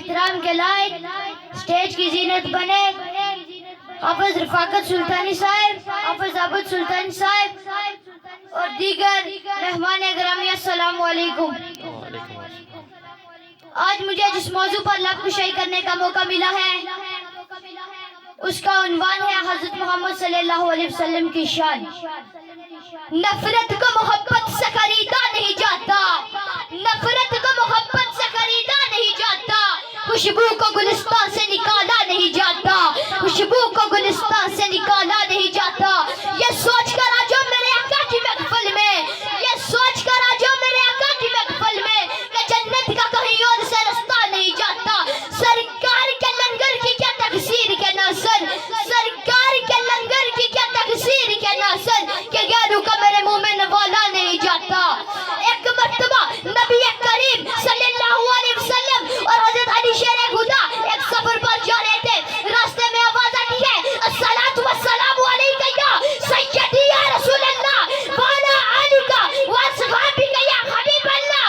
एहतराम के लायक स्टेज की जीनत बने हाफिज रफाकत सुल्तानी साहब, हाफिज आबद सुल्तानी साहब और दीगर मेहमान ग्रामी, अस्सलाम वालेकुम। आज मुझे जिस मौजू पर लब कुशाई करने का मौका मिला है उसका उन्वान है हजरत मोहम्मद सल्लल्लाहु अलैहि वसल्लम की शान। नफरत को मोहब्बत से खरीदा नहीं जाता, नफरत को मोहब्बत से खरीदा नहीं जाता, खुशबू को गुलिस्तान से निकाला नहीं जाता, खुशबू को गुलिस्तान से निकाला नहीं जाता। ये सोच कर आजो मेरे आका की महफिल में, ये सोच कर आजो मेरे आका की महफिल में कि जन्नत का कहीं और से रास्ता नहीं जाता। सरकार के लंगर की क्या तकसीर के नासर, सरकार के लंगर की क्या तकसीर के नासर कि गैरों का मेरे मुंह में नवाला नहीं जाता। एक मर्तबा नबी करीम सल्लल्लाहु अलैहि वसल्लम और हजरत अली शेर खुदा एक सफर पर जा रहे थे। रास्ते में आवाज आती है, अस्सलातु वस्सलामु अलैका या सय्यदी या रसूल अल्लाह व अला आलिका व असहाबिका या हबीब अल्लाह।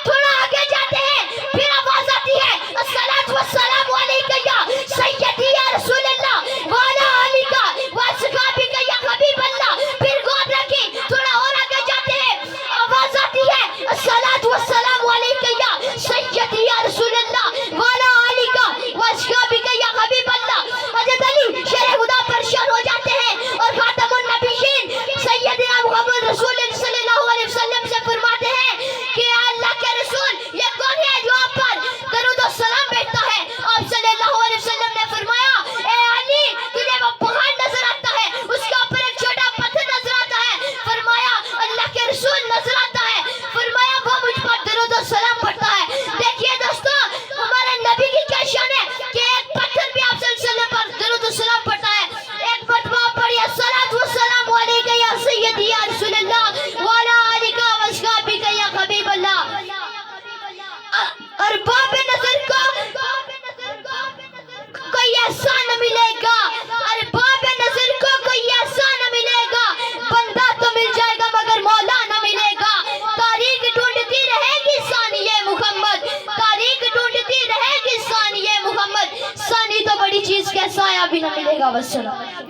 थोड़ा आगे जाते हैं, फिर आवाज आती है, अस्सलातु वस्सलामु अलैका या सय्यदी या रसूल अल्लाह व अला आलिका व असहाबिका या हबीब अल्लाह। फिर गौर रखी, थोड़ा और आगे जाते हैं, आवाज आती है, अस्सलातु वस्सलामु अलैका या सय्यदी या रसूल अल्लाह व अला आलिका व असहाबिका या हबीब अल्लाह। हजरत अली शेर खुदा परेशान हो जाते हैं और खातमुन नबीयीन सैयदना मुहम्मद रसूल सल्लल्लाहु अलैहि वसल्लम से फरमाते हैं कि अल्लाह के रसूल ये कौन है जो आप पर दरूद और सलाम भेजता है। आप सल्लल्लाहु अलैहि वसल्लम ने फरमाया, ए अली तुझे वो पहाड़ नजर आता है, उसके ऊपर एक छोटा पत्थर नजर आता है। फरमाया अल्लाह के रसूल नजर आता है, फरमाया वो मुझ पर दरूद और सलाम पढ़ता है। देखिए दोस्तों, हमारे नबी की क्या शान है कि एक पत्थर भी आप सल्लल्लाहु अलैहि वसल्लम पर दरूद और सलाम पढ़ता है। एक मर्तबा पढ़िए, अस्सलातु वस्सलामु अलैका या सय्यदी या रसूल अल्लाह व अला आलिका व असहाबिका या हबीब अल्लाह। और बाबे नजर को कोई ऐसा न मिलेगा, अरे बाबे नजर को कोई ऐसा न मिलेगा, बंदा तो मिल जाएगा मगर मौला न मिलेगा। तारीख ढूंढती रहेगी सानिए मुहम्मद, तारीख ढूंढती रहेगी सानिए मुहम्मद, सानी तो बड़ी चीज के साया भी न मिलेगा। वस्सलाम।